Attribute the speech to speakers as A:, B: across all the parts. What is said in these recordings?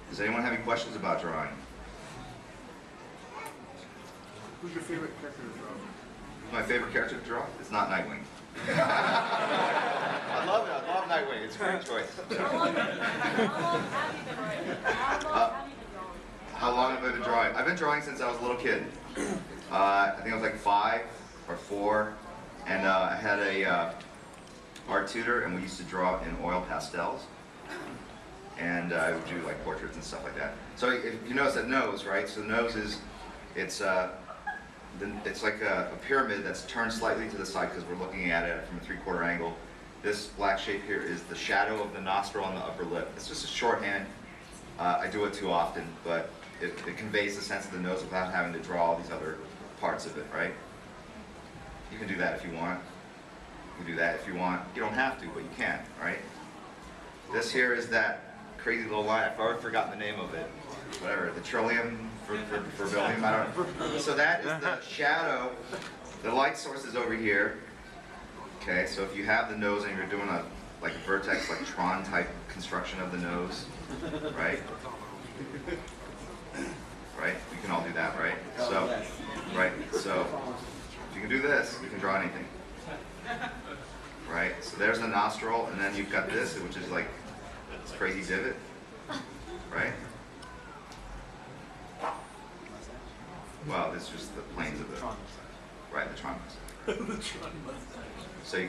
A: Does anyone have any questions about drawing?
B: Who's your favorite character to draw?
A: My favorite character to draw? It's not Nightwing. I love it. I love Nightwing. It's a great choice. How long have you been drawing? I've been drawing since I was a little kid. I think I was like 5 or 4, and I had a art tutor, and we used to draw in oil pastels, and I would do like portraits and stuff like that. So if you notice that nose, right? So the nose is, it's like a pyramid that's turned slightly to the side because we're looking at it from a 3/4 angle. This black shape here is the shadow of the nostril on the upper lip. It's just a shorthand. I do it too often, but it conveys the sense of the nose without having to draw all these other parts of it, right? You can do that if you want. You can do that if you want. You don't have to, but you can, right? This here is that crazy little line. I've already forgotten the name of it. Whatever, the trillium for billion, I don't know. So that is the shadow. The light source is over here. Okay, so if you have the nose and you're doing a vertex, like Tron type construction of the nose, right? Right? You can all do that, right? So, right? So, if you can do this, you can draw anything. Right? So there's the nostril, and then you've got this, which is like this crazy divot, right? Well, this is just the planes of the, right, the Tron. So,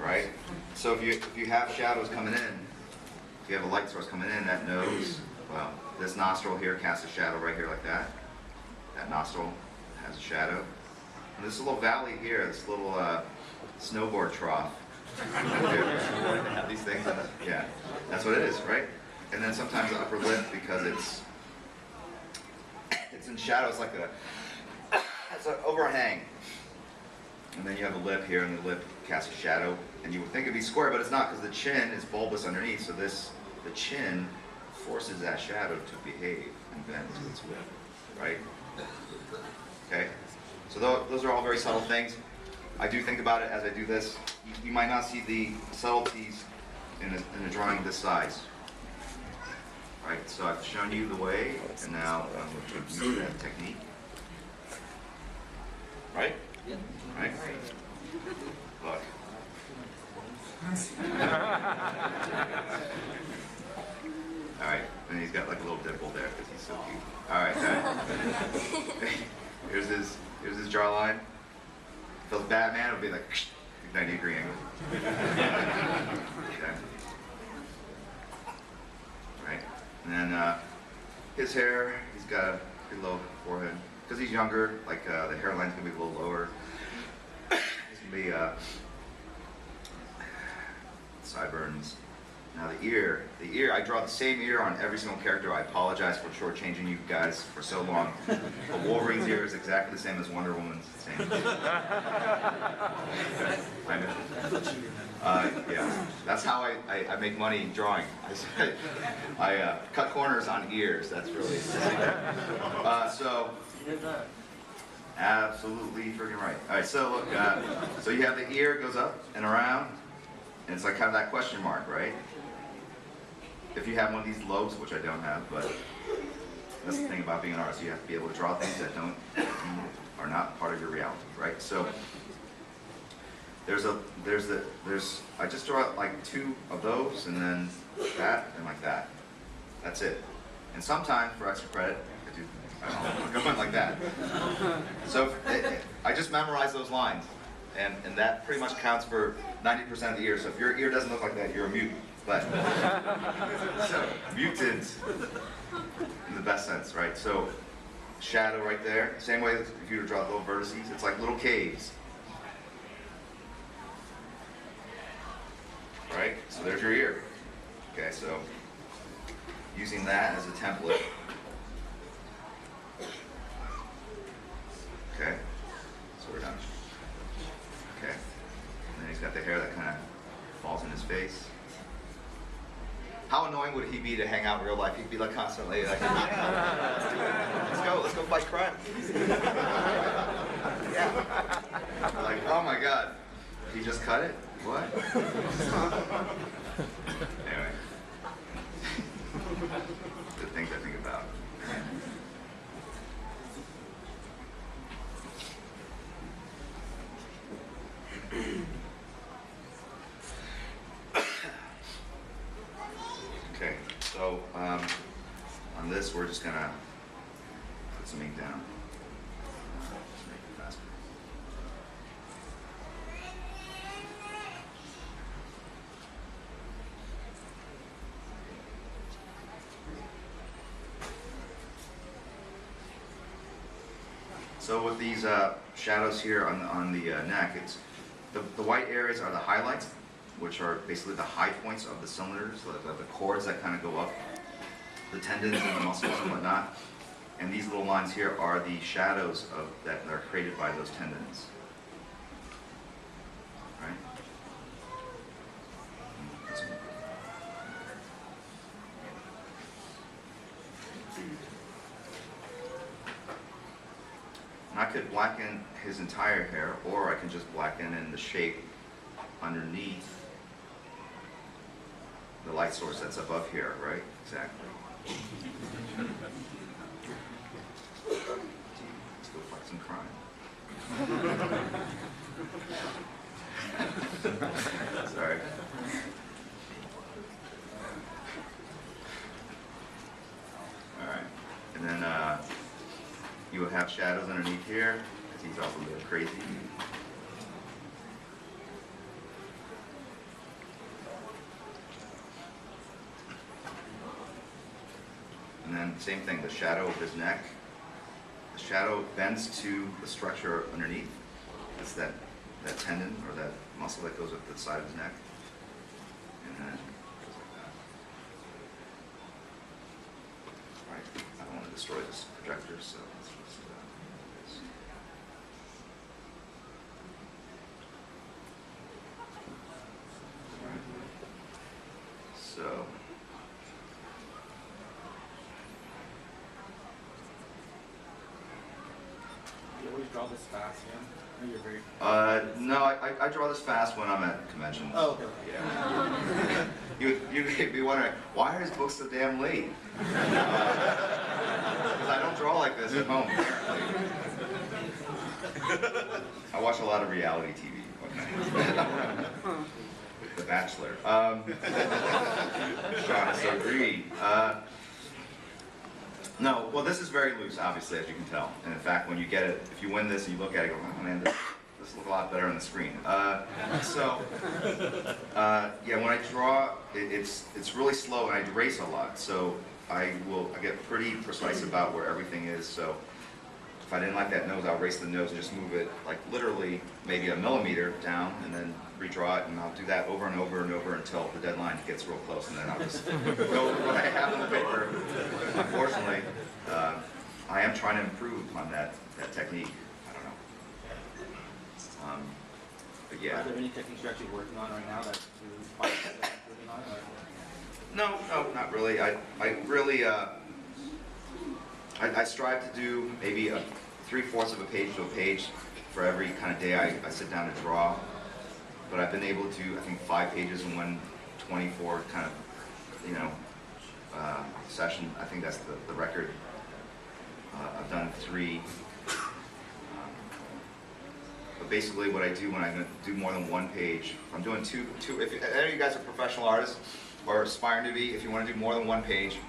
A: right? So if you have shadows coming in, if you have a light source coming in, that nose, well, this nostril here casts a shadow right here like that. That nostril has a shadow. And this little valley here, this little snowboard trough. They have these things in it. Yeah, that's what it is, right? And then sometimes the upper lip, because it's in shadow, it's like it's an overhang. And then you have a lip here, and the lip casts a shadow. And you would think it'd be square, but it's not, because the chin is bulbous underneath. So the chin forces that shadow to behave and bend to its width, right? Okay? So those are all very subtle things. I do think about it as I do this. You might not see the subtleties in a drawing this size. Right? So I've shown you the way, and now I'm going to use that technique. Right?
C: Yeah.
A: Right? Look. Alright, and he's got like a little dimple there because he's so cute. Alright, here's his jawline. If it was Batman, it would be like 90-degree angle. Okay. Right? And then his hair, he's got a pretty low forehead. Because he's younger, like the hairline's gonna be a little lower. He's gonna be sideburns. Now the ear, I draw the same ear on every single character. I apologize for shortchanging you guys for so long. But Wolverine's ear is exactly the same as Wonder Woman's. Same. Yeah, that's how I make money drawing. I cut corners on ears. That's really so. Absolutely freaking right. All right, so look, so you have the ear goes up and around, and it's like kind of that question mark, right? If you have one of these lobes, which I don't have, but that's the thing about being an artist, you have to be able to draw things that are not part of your reality, right? So I just draw like 2 of those, and then that, and like that. That's it. And sometimes, for extra credit, I'm going like that. So I just memorize those lines, and that pretty much counts for 90% of the ear. So if your ear doesn't look like that, you're a mutant. But so mutant in the best sense, right? So shadow right there. Same way if you were to draw little vertices, it's like little caves. Right? So there's your ear. Okay, so using that as a template. Okay, so we're done. Okay, and then he's got the hair that kind of falls in his face. How annoying would he be to hang out in real life? He'd be like constantly like, let's go fight crime. Yeah. Like, oh my God, he just cut it? What? Anyway. So on this, we're just gonna put some ink down. Just make it faster. So with these shadows here on the neck, it's the white areas are the highlights, which are basically the high points of the cylinders, the cords that kind of go up, the tendons and the muscles and whatnot. And these little lines here are the shadows that are created by those tendons. Right? And I could blacken his entire hair, or I can just blacken in the shape underneath the light source that's above here, right? Exactly. Let's go fight some crime. Sorry. All right. And then you will have shadows underneath here, because he's also a little crazy. And then same thing, the shadow of his neck. The shadow bends to the structure underneath. It's that tendon or that muscle that goes up the side of his neck. And then it goes like that. Right, I don't want to destroy this projector, so let's just do that. Right. So.
C: You always draw this fast, yeah? Or you're very...
A: No, I draw this fast when I'm at conventions.
C: Oh, okay.
A: Yeah. You'd be wondering, why are his books so damn late? Because I don't draw like this at home, apparently. I watch a lot of reality TV. The Bachelor. Sean is so green. No, well, this is very loose, obviously, as you can tell. And in fact, when you get it, if you win this and you look at it, you go, oh man, this looks a lot better on the screen. Yeah, when I draw, it's really slow and I erase a lot. So I get pretty precise about where everything is. So if I didn't like that nose, I'll erase the nose and just move it like literally maybe a millimeter down and then redraw it, and I'll do that over and over and over until the deadline gets real close, and then I'll just go with what I have on the paper. Unfortunately, I am trying to improve on that technique. I don't know. But yeah.
C: Are there any techniques you're actually working on right now that you find that you're improving on? Or?
A: No, not really. I really, I strive to do maybe 3/4 of a page to a page for every kind of day I sit down to draw. But I've been able to do, I think, 5 pages in one 24 kind of, session. I think that's the record. I've done 3. But basically what I do when I'm going to do more than 1 page, I'm doing two, if any of you guys are professional artists or aspiring to be, if you want to do more than 1 page,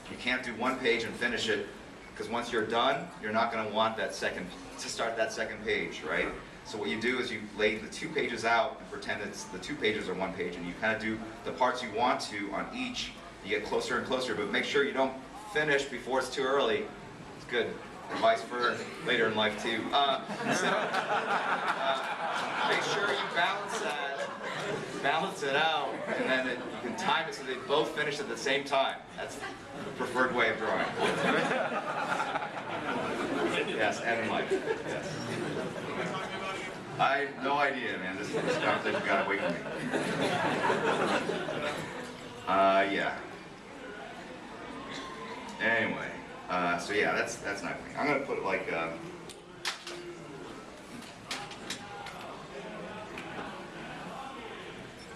A: you can't do 1 page and finish it, because once you're done, you're not going to want to start that second page, right? So what you do is you lay the 2 pages out and pretend it's the 2 pages are 1 page, and you kind of do the parts you want to on each. You get closer and closer, but make sure you don't finish before it's too early. It's good advice for later in life too. Make sure you balance it out, and then you can time it so they both finish at the same time. That's the preferred way of drawing. Yes, and in life. Yes. I have no idea, man. This conversation got away from me. Yeah. Anyway, so yeah, that's Nightwing. I'm gonna put like.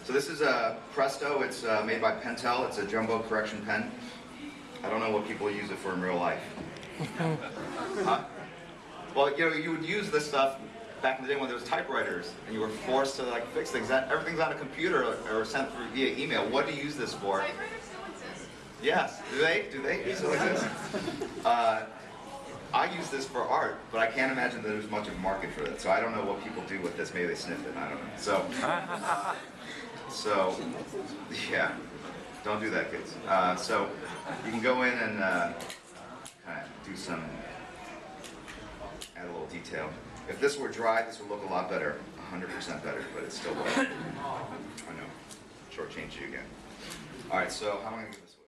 A: So this is a Presto. It's made by Pentel. It's a jumbo correction pen. I don't know what people use it for in real life. Well, you would use this stuff back in the day when there was typewriters, and you were forced to like fix things. Everything's on a computer or sent through via email. What do you use this for?
D: Typewriters still exist.
A: Yes. Do they? Do they? Easily exist. I use this for art, but I can't imagine that there's much of a market for it. So I don't know what people do with this. Maybe they sniff it. I don't know. So yeah, don't do that, kids. So you can go in and kind of do some, add a little detail. If this were dry, this would look a lot better, 100% better, but it's still wet. I know, shortchanged you again. All right, so how am I gonna give this one?